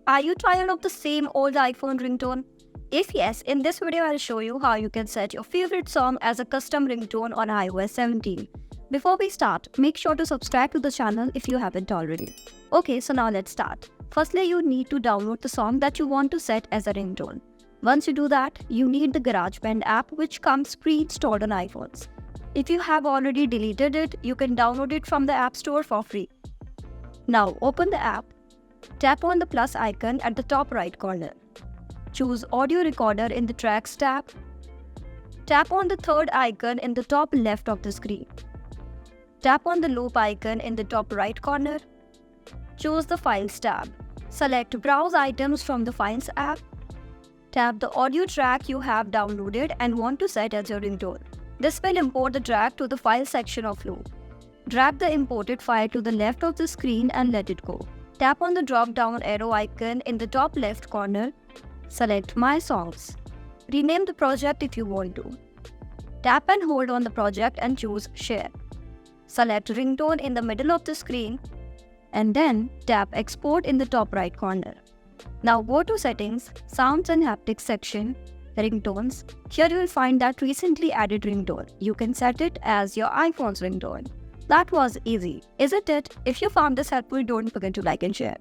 Are you tired of the same old iPhone ringtone? If yes, in this video I'll show you how you can set your favorite song as a custom ringtone on iOS 17. Before we start, make sure to subscribe to the channel if you haven't already. Okay, so now let's start. Firstly, you need to download the song that you want to set as a ringtone. Once you do that, you need the GarageBand app which comes pre-installed on iPhones. If you have already deleted it, you can download it from the App Store for free. Now open the app. Tap on the plus icon at the top right corner. Choose Audio Recorder in the Tracks tab. Tap on the third icon in the top left of the screen. Tap on the loop icon in the top right corner. Choose the Files tab. Select Browse Items from the Files app. Tap the audio track you have downloaded and want to set as your ringtone. This will import the track to the File section of Loop. Drag the imported file to the left of the screen and let it go. Tap on the drop-down arrow icon in the top left corner. Select My Songs. Rename the project if you want to. Tap and hold on the project and choose Share. Select Ringtone in the middle of the screen and then tap Export in the top right corner. Now go to Settings, Sounds and Haptics section, Ringtones. Here you will find that recently added ringtone. You can set it as your iPhone's ringtone. That was easy, isn't it? If you found this helpful, don't forget to like and share.